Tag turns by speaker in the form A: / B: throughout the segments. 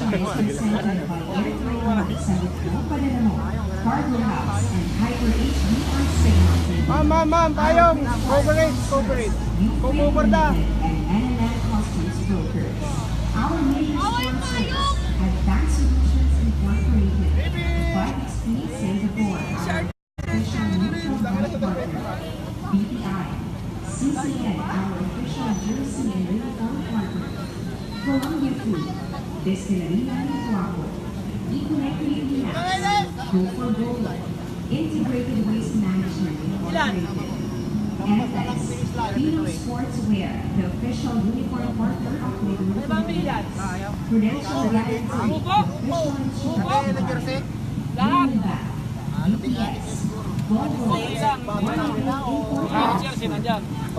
A: edition is presented by Airline Santo Padalamo, Cargo House, and Hyper HD on Signal TV.
B: Ma'am, tayong cooperate. Kumuporda.
A: And NNN Customs Brokers. Our major sponsors, Advanced Solutions Incorporated, Bikes Singapore, our official neutral partner, BPI, CCN, our official jersey and uniform partner, Columbia Food, Distilleria Tuaco, E-Connect Pilipinas, Go for Gold, Integrated Waste Management Incorporated, FX, Pino Sportswear, the official uniform partner of Little Philippines, Prudential Guarantee, official insurance partner, Univac, UPS, Volvo,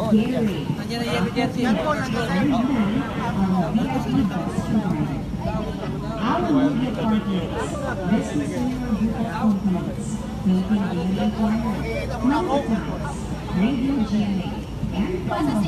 A: Gatorade, our media partners, business owner group of companies, Philippine Daily Inquirer, Global Times, Radio GMA, and Panama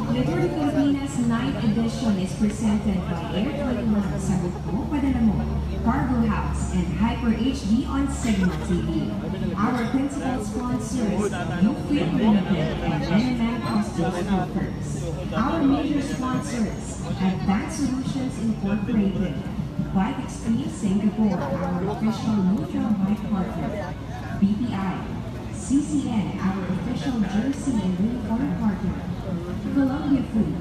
A: Liberty Filipinas 9th edition is presented by Air 21 Santo Padalamo, Cargo House, and Hyper HD on Signal TV. Our principal sponsors, Youthfit Limited and NNN Customs Brokers. Our major sponsors, Advanced Solutions Incorporated, Bike Extreme Singapore, our official neutral bike partner, BPI, CCN, our official jersey and uniform partner, Columbia Food,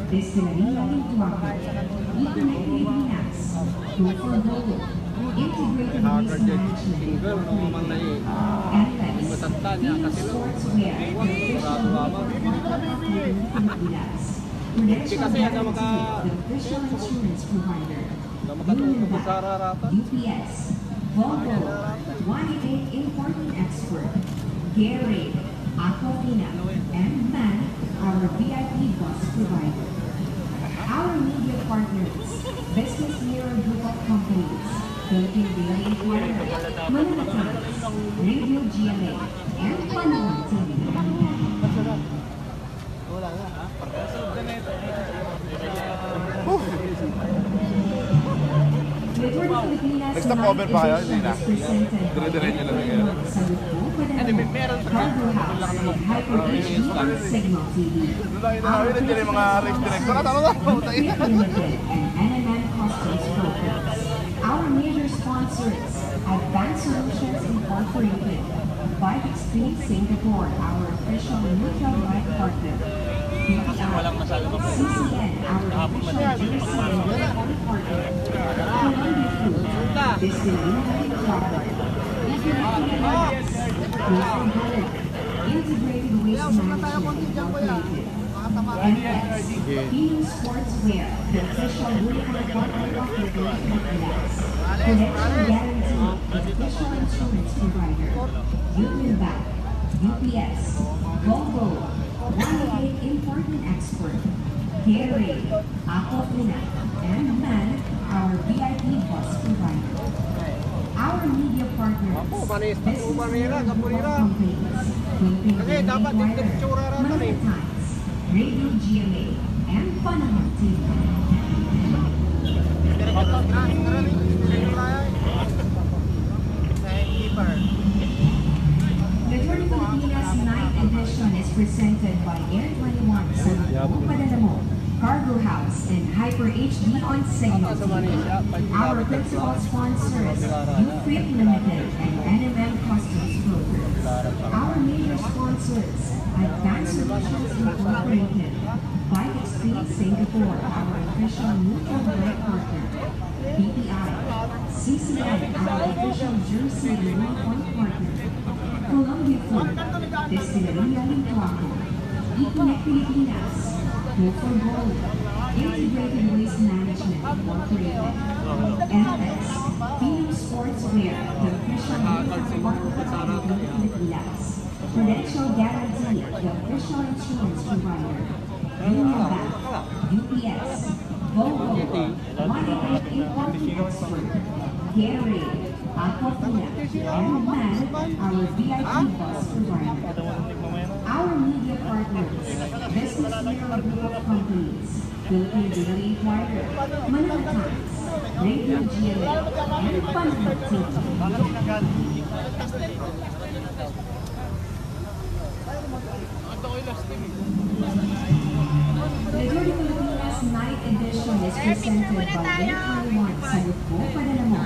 A: Distilleria Tuaco, E-Connect Pilipinas, Go for Gold, Integrated Waste Management Incorporated, FX, Pino Sportswear, the official uniform partner of Little Pilipinas, Prudential Guarantee, the official insurance provider, Univac, UPS, Volvo, 188 Importing Expert, Gatorade, Aquafina, and MAN, our VIP bus provider. Our media partners, Business Mirror Group of Companies, Philippine Daily Inquirer, Manila Times, Radio GMA, and Panama TV.
C: Next na cover pa kayo? Hindi na. Dire-diretso lang ngayon.
A: Cargo House and Hyper HD on Signal TV.
C: Our principal sponsors, Limited and NNN Customs Brokers. Our major sponsors, Advanced Solutions Incorporated, Bike Extreme Singapore, our official neutral bike partner, CCN, our official jersey and uniform partner, Columbia Food, Distilleria Tuaco, E-Connect Pilipinas, Integrated Waste Management Incorporated, FX, Pino Sportswear, the official uniform partner of Little Philippines, Prudential Guarantee, the official insurance provider, Univac, UPS, Volvo, 188 Importing Expert, Gatorade, Aquafina, and MAN, our VIP bus provider. Our media partners, Business Companies, Philippine Daily Inquirer, Manila Times, Radio GMA, and Panama TV. Liberty Filipinas 9th edition is presented by Air 21 Santo Padalamo, Cargo House, and Hyper HD on Signal TV. Our principal sponsors, Youthfit Limited and NNN Customs Brokers. Our major sponsors, Advanced Solutions Incorporated, Bike Extreme Singapore, our official neutral bike partner, BPI, CCN, our official jersey and uniform partner, Columbia Food, Distilleria Tuaco, E-Connect Pilipinas, Go for Gold, Integrated Waste Management Incorporated, FX, Pino Sportswear, the official uniform partner of Little Pilipinas, Prudential Guarantee, the official insurance provider, Univac, UPS, Volvo, 188 Importing Expert, Gatorade, Aquafina, and MAN, our VIP bus provider.
A: Partners, Business Mirror Group of Companies, Philippine Daily Inquirer, Manila Times, Radio GMA, and Panahon TV. Majority Pilipinas Night Edition is presented by Air 21 sa Lukbo, Padalamo,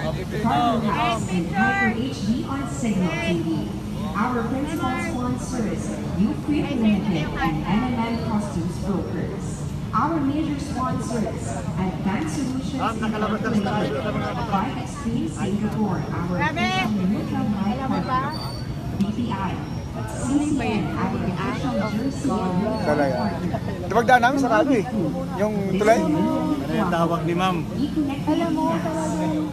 A: Cargo House, and Hyper HD on Signal TV. Our principal sponsors, UFIT Limited and NMM Customs Brokers. Our major sponsors, Advanced Solutions Incorporated, Bike Extreme Singapore, our official neutral bike partner, BPI, CCN, our official jersey and neutral
B: Talaga.
A: partner.
B: Di pagdaan namin sarado eh. Yung tulay.
D: Ano yung tawag ni ma'am?
A: Alam mo,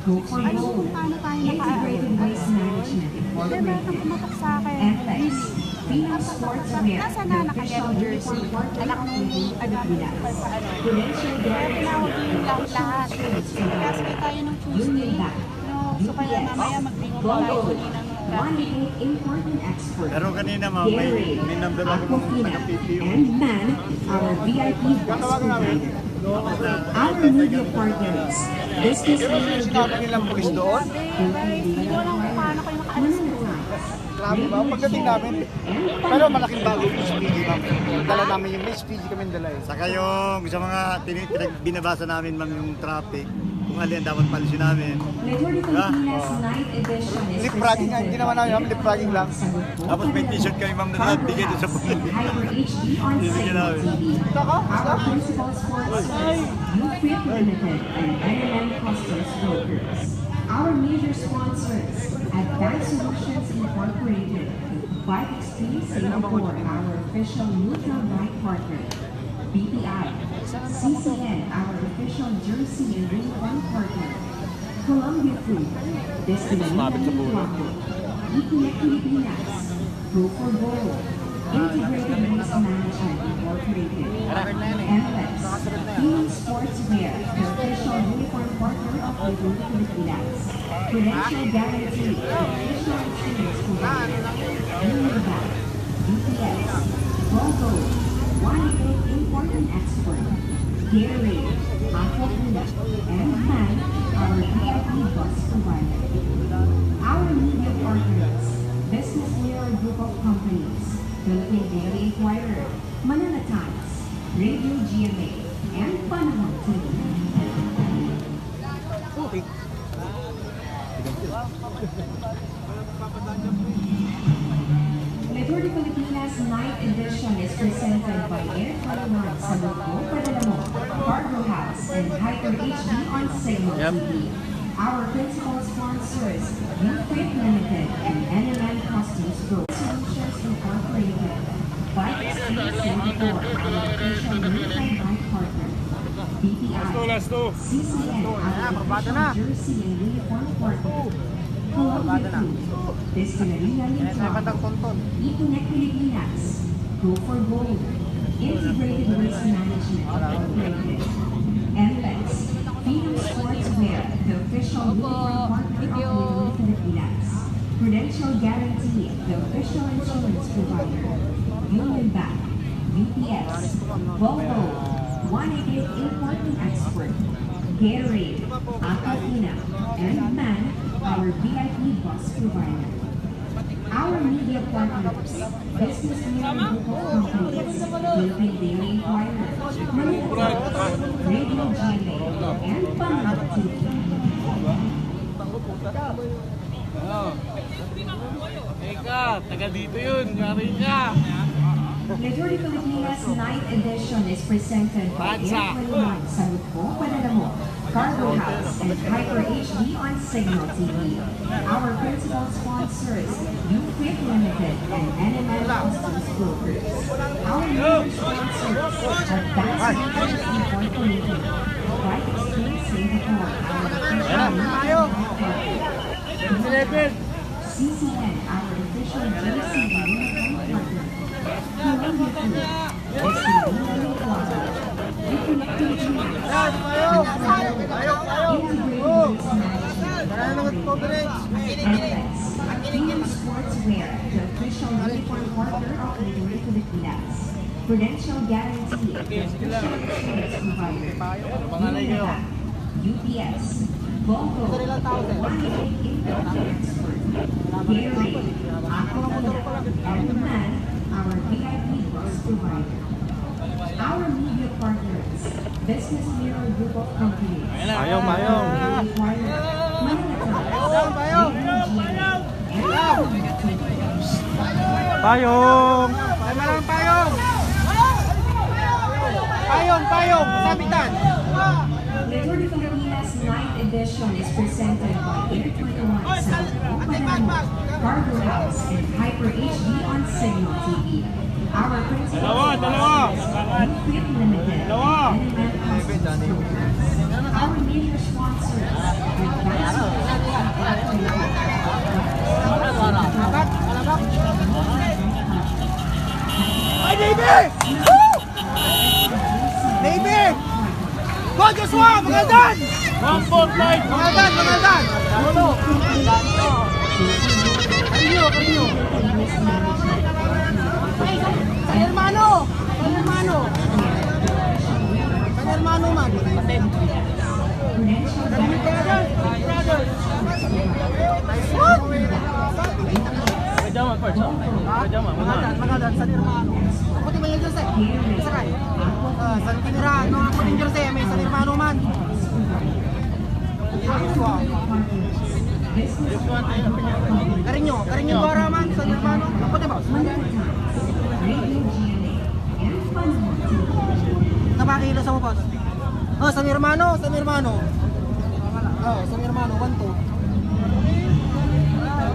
A: Go for Gold, Integrated Waste Management Incorporated, FX, Pinoy Sportswear, the official uniform partner of the Pilipinas, Prudential Guarantee, the official insurance provider, Union Bank, UPS, Bongo, 188 important expert,
D: Pero kanina ma'am, may number ako ng
A: Aquafina,
D: taga-PPO.
A: and MAN, our VIP bus provider. Our media partners, Business Mirror Group of
B: nilang pulis doon? Grabe ba? Pagdating namin. Pero malaking bago yung SPG ma'am. Dala namin yung may SPG kami dala eh.
D: Saka yung sa mga binabasa namin ma'am yung traffic, kung alin dapat palisin namin.
A: Majority Pilipinas Night Edition is
B: Lip bragging nga, hindi naman namin lip bragging lang.
D: Tapos may t-shirt kami ma'am na nagbigay doon sa puno.
A: Hyper HD on Signal TV. Our principal sponsors, UFIT Limited and NMM Customs Brokers. Our major sponsors, Advanced Solutions Incorporated, Bike Extreme Singapore, our official neutral bike partner, BPI, CCN, our official jersey and uniform partner, Columbia Food, Destinación Tuaco, Econnect Pilipinas, Go for Gold, Integrated Waste Management Incorporated, FX, Pinoy Sportswear, the official uniform partner of the Pilipinas, Prudential Guarantee, the official insurance provider, Union Bank, UPS, Bongo, 188 important expert, Gatorade, Aquafina, and MAN, our VIP bus provider. Our media partners, Business Mirror Group of Companies, Philippine Daily Inquirer, Manila Times, Radio GMA, and Panahon TV. Majority Pilipinas Night Edition is presented by Air 21 sa Lukbo, Padalamo, Cargo House, and Hyper HD on Signal TV. Our principal sponsors, UFIT Limited and NMM Customs Group Solutions Incorporated, Bike Extreme Singapore, our official neutral bike partner, BPI, CCN, our official jersey and uniform partner, Columbia Food, Destinación Tuaco, Econnect Pilipinas, Go for Gold, Integrated Waste Management Incorporated, FX, Pinoy Sportswear, the official uniform partner of the Pilipinas, Prudential Guarantee, the official insurance provider, Union Bank, UPS, Bongo, 188 important expert, Gatorade, Aquafina, and MAN, our VIP bus provider. Our media partners, Business Mirror Group of Companies, Philippine Daily Inquirer, Manila Times, Radio GMA, and Panahon TV.
E: Eka, taga dito yun, yari ka.
A: Majority Pilipinas Night Edition is presented by Air 21 sa Lukbo, Padalamo, Cargo House, and Hyper HD on Signal TV. Our principal sponsors, UFIT Limited and NMM Customs Brokers. Our major sponsors, Advanced Solutions Incorporated, Bike Extreme Singapore, our official neutral bike partner, CCN, our official jersey and uniform partner, Columbia Food, Destinación Tuaco, Econnect Pilipinas, Integrated Waste Management, FX, Pinoy Sportswear, the official uniform partner of the Pilipinas, Prudential Guarantee, official insurance provider. Univac, UPS, Volvo, One Lake Income Expert, Gary, Aqua, and Man, our VIP bus provider. Our media partners, Business Mirror Group of Companies.
E: Mayong, mayong. Payong!
B: Ay, malang payong! Payong, payong! Sabitan!
A: The Tour de Filipinas 9th edition is presented by Air 21 sa Panama, Cargo House, and Hyper HD on Signal TV. Our principal sponsors, Newfit Limited, and our major sponsors,
B: Ay, baby! Woo! Baby! Go, Joshua! Magaldan!
E: 1.5!
B: Magaldan! Magaldan! Karinyo! Karinyo! San Hermano! San Hermano! San Hermano man! Karinyo brothers! Brothers! Nice one!
E: Kajama, Coach. Kajama,
B: Magaldan! Magaldan! San Hermano! Puti ba yung Jose? Sakay! San Tinira! No, ako din Jose! May San Hermano man! Karinyo! Karinyo Bara man! San Hermano! Puti ba? Napakilo sa mo, boss. Oh, San Hermano, San Hermano. Oh, San Hermano, 1-2.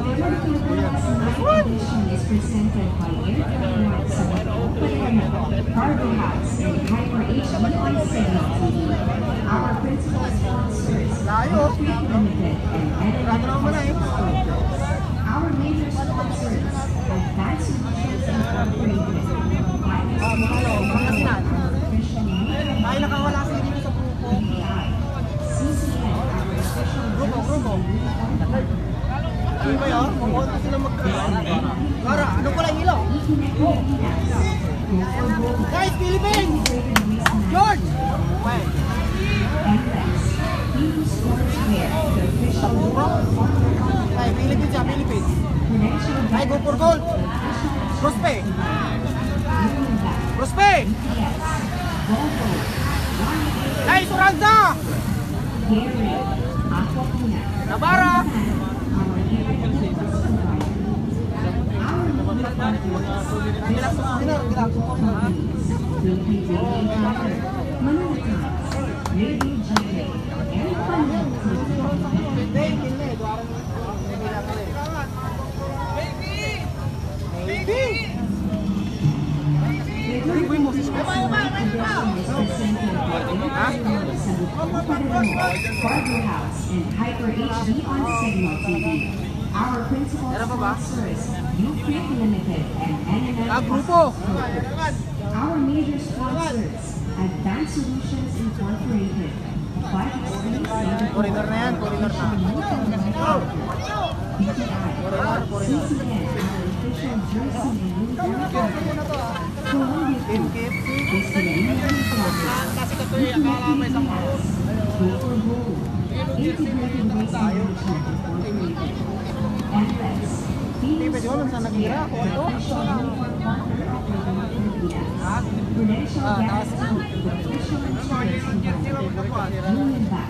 A: The Philippines 9th edition is presented by Air 21 sa Panama, Cargo House, and Hyper HD on Signal TV. Our principal sponsors, Newfit Limited, and our major sponsors, Advanced Solutions Incorporated,
B: Pangasinan. Ay, nakawala sila dito sa grupo.
A: CCN, our official
B: Grupo. Ano ba yun? Kung na sila Lara, ano pala yung ilaw? Guys, Philippines! George! Wait. Ay, Philippines siya, Philippines. Ay, go for gold! Prospe! Prospe! Ay, Suranza! Nabara!
A: Cargo House and Hyper HD on Signal TV. Our principal sponsors, Newfit Limited and NMM.
B: Grupo!
A: Our major sponsors, Advanced Solutions Incorporated. Bike Express and
B: Corridor na yan, corridor na.
A: BPI, CCN, our official jersey and uniform Columbia
B: Team
A: Group,
B: KFC.
A: Destination Products,
B: Kasi katuloy, akala may isang
A: Go for Gold, Integrated Waste Management Incorporated, FX,
B: Pwede mo sa nagira ako ito.
A: Official Uniform Partner of the Philippines, Prudential Guarantee, Official Insurance Provider, Univac,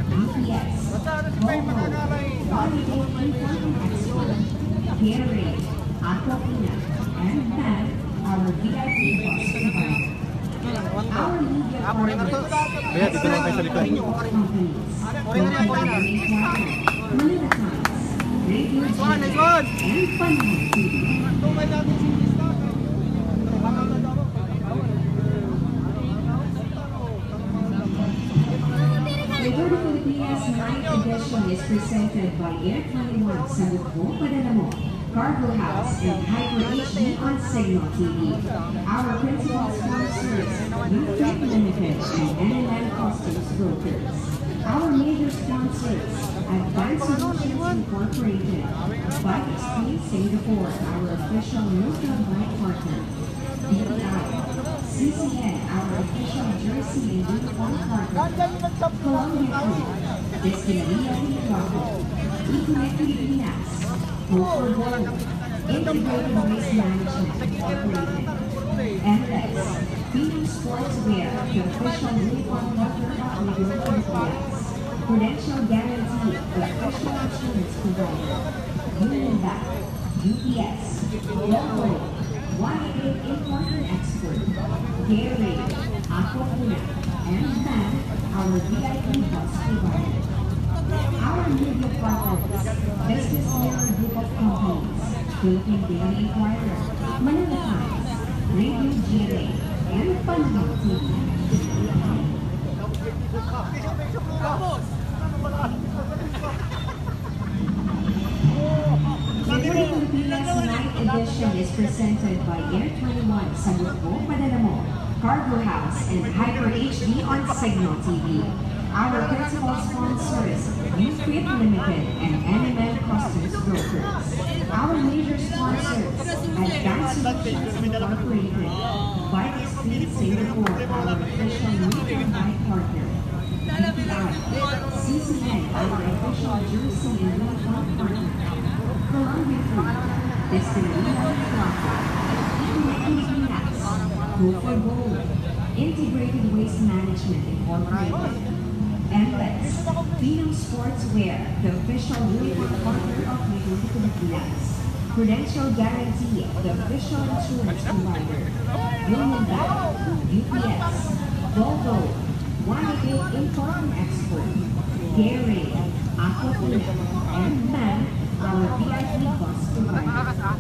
A: UPS, Volvo, One Lake Income Expert, Gary, Aquafina, and Man, our VIP bus provider. Our media partners,
E: Kaya dito lang kayo sa likod.
A: companies, Manila Times, Radio
B: Nice one, nice one!
A: and Panama TV. The Tour de Filipinas 9th edition is presented by Air 21 sa Lugbo, Panama, Cargo House, and Hyper HD on Signal TV. Our principal sponsors, Newfit Limited and NMM Customs Brokers. Our major sponsors, Advanced Solutions Incorporated, Bike Express Singapore, our official neutral bike partner, BPI, CCN, our official jersey and uniform partner. Columbia Food, Destilería Tinaco, Econet Pilipinas, Hope for Gold, Integrated Waste Management Incorporated, MLEX, Phoenix Sportswear, the official uniform partner of Negro Philippines, Prudential Guarantee, the official insurance provider, Union Bank, UPS, Logo, 188 Import and Export, Gary, Aquafina, and MAN, our VIP bus provider. Our media partners, Business Mirror Group of Companies, Philippine Daily Inquirer, Manila Times, Radio GMA, and Panahon TV. Liberty Filipinas Night Edition is presented by Air 21 Sagot Mo, Padala Mo, Cargo House, and Hyper HD on Signal TV. Our principal sponsors, UFIT Limited and NML Customs Brokers. Our major sponsors, Advanced Solutions Incorporated, Bike Street Singapore, our official uniform bike partner. BPI, CCN, our official jersey and uniform partner. Columbia Food, Destilería Tinaco, Econet Pilipinas, Hope for Gold, Integrated Waste Management Incorporated, MLEX, Phoenix Sportswear, the official uniform partner of Negro Philippines, Prudential Guarantee, the official insurance provider, Union Bank, UPS, Volvo, 188 Import and Export, Gary, Aquafina, and MAN, our VIP bus provider.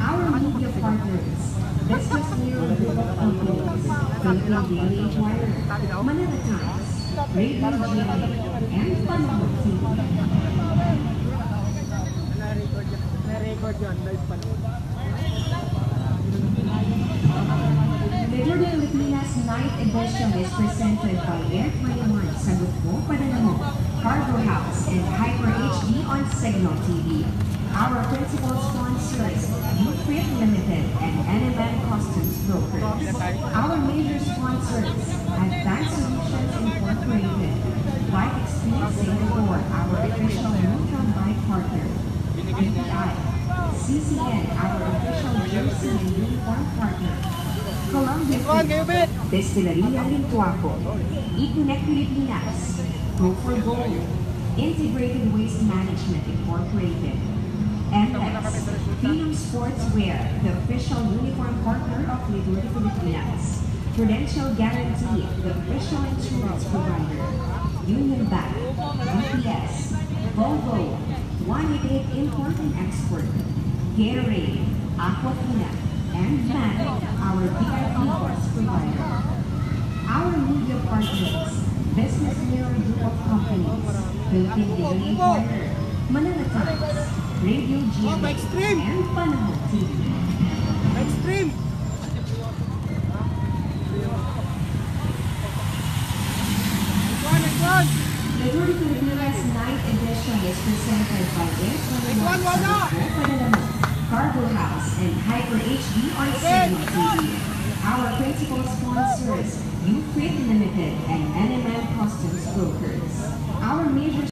A: Our media partners, Business Mirror Group of Companies, Philippine Daily Inquirer, Manila Times, Radio GMA, and Panahon TV. Liberty Filipinas Night Edition is presented by Air 21 Sagot Mo, Padala Mo, Cargo House, and Hyper HD on Signal TV. Our principal sponsors, UFIT Limited and NML Customs Brokers. Our major sponsors, Advanced Solutions Incorporated, Bike Extreme Singapore, our official neutral bike partner. BPI, CCN, our official jersey and uniform partner. Columbia Food, Destilería Tinaco, Econet Pilipinas, Hope for Gold, Integrated Waste Management Incorporated, MLEX, Phoenix Sportswear, the official uniform partner of Liberty Filipinas, Prudential Guarantee, the official insurance provider, Union Bank, UPS, Volvo, 188 Import and Export, Gary, Aquafina, and MAN, our VIP bus provider. Our media partners, Business Mirror Group of Companies, Philippine Daily Inquirer, Manila Times, Radio GMA, and Panahon TV.
B: Extreme!
A: Liberty Filipinas Night Edition is presented by Air 21 Sagot Mo, Padala Mo, Cargo House, and Hyper HD on Signal TV. Our principal sponsors, UFIT Limited and NML Customs Brokers. Our major